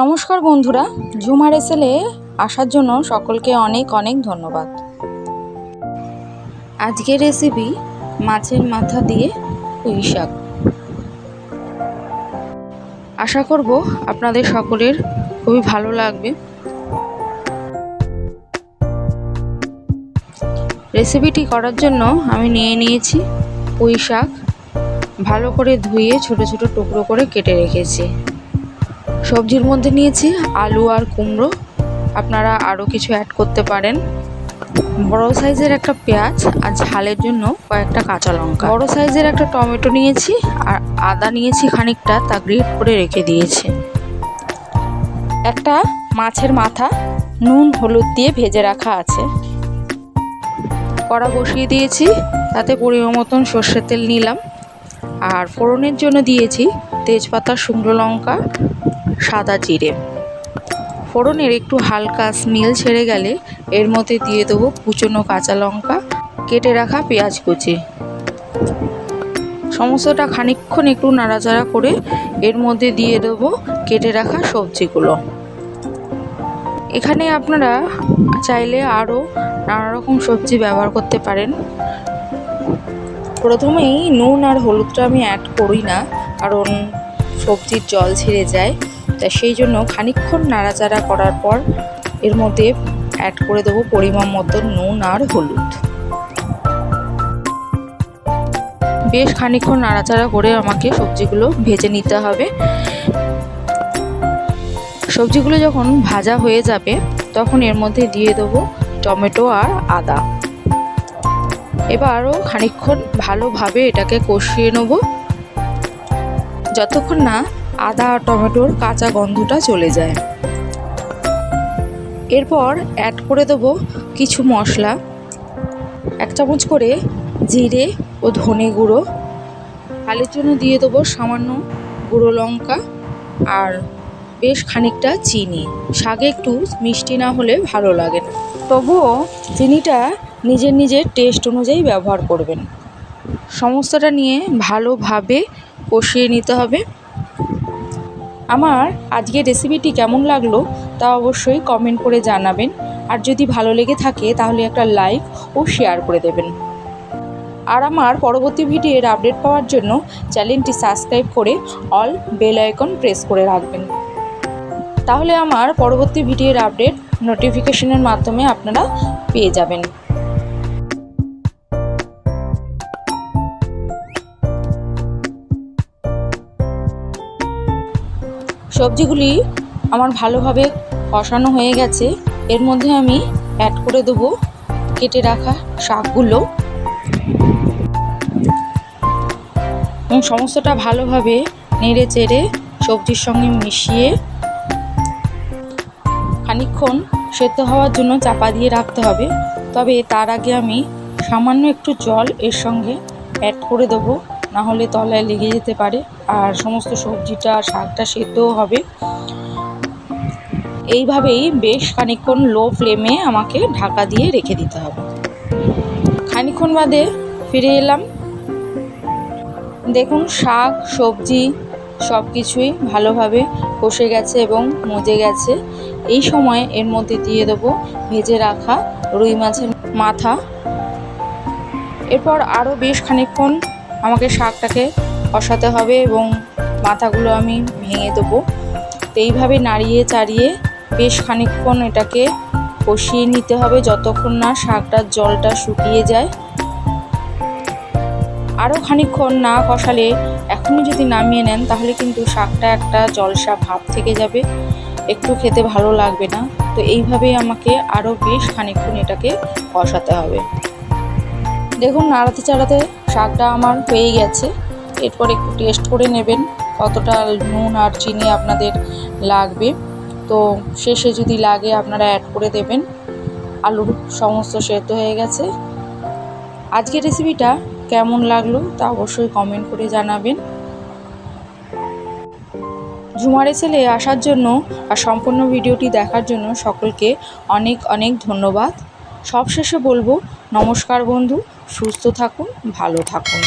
নমস্কার বন্ধুরা, ঝুমা রেসেলে আসার জন্য সকলকে অনেক অনেক ধন্যবাদ। আজকের রেসিপি মাছের মাথা দিয়ে পুঁই শাক। আশা করব আপনাদের সকলের খুবই ভালো লাগবে। রেসিপিটি করার জন্য আমি নিয়ে নিয়েছি পুঁই শাক, ভালো করে ধুয়ে ছোট ছোট টুকরো করে কেটে রেখেছি। সবজির মধ্যে নিয়েছি আলু আর কুমড়ো, আপনারা আরও কিছু অ্যাড করতে পারেন। বড় সাইজের একটা পেঁয়াজ আর ঝালের জন্য কয়েকটা কাঁচা লঙ্কা, বড় সাইজের একটা টমেটো নিয়েছি আর আদা নিয়েছি খানিকটা, তা গ্রেট করে রেখে দিয়েছি। একটা মাছের মাথা নুন হলুদ দিয়ে ভেজে রাখা আছে। কড়া বসিয়ে দিয়েছি, তাতে পরিমাণ মতন সর্ষের তেল নিলাম আর ফোড়নের জন্য দিয়েছি তেজপাতা, শুকনো লঙ্কা, সাদা জিরে। ফোড়নের একটু হালকা স্মেল ছেড়ে গেলে এর মধ্যে দিয়ে দেবো কুচনো কাঁচা লঙ্কা, কেটে রাখা পেঁয়াজ কুচি। সমস্তটা খানিকক্ষণ একটু নাড়াচাড়া করে এর মধ্যে দিয়ে দেবো কেটে রাখা সবজিগুলো। এখানে আপনারা চাইলে আরও নানা রকম সবজি ব্যবহার করতে পারেন। প্রথমেই নুন আর হলুদটা আমি অ্যাড করি না, কারণ সবজির জল ছেড়ে যায়, তাই সেই জন্য খানিকক্ষণ নাড়াচাড়া করার পর এর মধ্যে অ্যাড করে দেবো পরিমাণ মতো নুন আর হলুদ। বেশ খানিকক্ষণ নাড়াচাড়া করে আমাকে সবজিগুলো ভেজে নিতে হবে। সবজিগুলো যখন ভাজা হয়ে যাবে তখন এর মধ্যে দিয়ে দেবো টমেটো আর আদা। এবারও খানিকক্ষণ ভালোভাবে এটাকে কষিয়ে নেব, যতক্ষণ না আদা আর টমেটোর কাঁচা গন্ধটা চলে যায়। এরপর অ্যাড করে দেবো কিছু মশলা, 1 চামচ করে জিরে ও ধনে গুঁড়ো, ঝালের জন্য দিয়ে দেবো সামান্য গুঁড়ো লঙ্কা আর বেশ খানিকটা চিনি। শাকে একটু মিষ্টি না হলে ভালো লাগে না, তবুও চিনিটা নিজের নিজের টেস্ট অনুযায়ী ব্যবহার করবেন। সমস্তটা নিয়ে ভালোভাবে কষিয়ে নিতে হবে। আমার আজকের রেসিপিটি কেমন লাগলো তা অবশ্যই কমেন্ট করে জানাবেন, আর যদি ভালো লেগে থাকে তাহলে একটা লাইক ও শেয়ার করে দেবেন। আর আমার পরবর্তী ভিডিওর আপডেট পাওয়ার জন্য চ্যানেলটি সাবস্ক্রাইব করে অল বেল আইকন প্রেস করে রাখবেন, তাহলে আমার পরবর্তী ভিডিওর আপডেট নোটিফিকেশনের মাধ্যমে আপনারা পেয়ে যাবেন। সবজিগুলি আমার ভালোভাবে কষানো হয়ে গেছে। এর মধ্যে আমি অ্যাড করে দেবো কেটে রাখা শাকগুলো এবং সমস্তটা ভালোভাবে নেড়ে চেড়ে সবজির সঙ্গে মিশিয়ে খানিকক্ষণ সেদ্ধ হওয়ার জন্য চাপা দিয়ে রাখতে হবে। তবে তার আগে আমি সামান্য একটু জল এর সঙ্গে অ্যাড করে দেবো, না হলে তলায় লেগে যেতে পারে আর সমস্ত সবজিটা শাকটা সেদ্ধও হবে। এইভাবেই বেশ খানিকক্ষণ লো ফ্লেমে আমাকে ঢাকা দিয়ে রেখে দিতে হবে। খানিকক্ষণ বাদে ফিরে এলাম। দেখুন, শাক সবজি সব কিছুই ভালোভাবে কষে গেছে এবং মজে গেছে। এই সময় এর মধ্যে দিয়ে দেবো ভেজে রাখা রুই মাছের মাথা। এরপর আরও বেশ খানিকক্ষণ আমাকে শাকটাকে কষাতে হবে এবং মাথাগুলো আমি ভেঙে দেবো। তো এইভাবে নাড়িয়ে চাড়িয়ে বেশ খানিকক্ষণ এটাকে কষিয়ে নিতে হবে, যতক্ষণ না শাকটার জলটা শুকিয়ে যায়। আরও খানিকক্ষণ না কষালে এখনই যদি নামিয়ে নেন তাহলে কিন্তু শাকটা একটা জলসা ভাব থেকে যাবে, একটু খেতে ভালো লাগবে না। তো এইভাবেই আমাকে আরও বেশ খানিকক্ষণ এটাকে কষাতে হবে। দেখুন, নাড়াতে চাড়াতে শাকটা আমার হয়ে গেছে। এরপর একটু টেস্ট করে নেবেন কতটা নুন আর চিনি আপনাদের লাগবে। তো শেষে যদি লাগে আপনারা অ্যাড করে দেবেন। আলুর সমস্ত সেদ্ধ হয়ে গেছে। আজকের রেসিপিটা কেমন লাগলো তা অবশ্যই কমেন্ট করে জানাবেন। ঝুমা রেসেলে আসার জন্য আর সম্পূর্ণ ভিডিওটি দেখার জন্য সকলকে অনেক অনেক ধন্যবাদ। সবশেষে বলবো নমস্কার বন্ধু, সুস্থ থাকুন, ভালো থাকুন।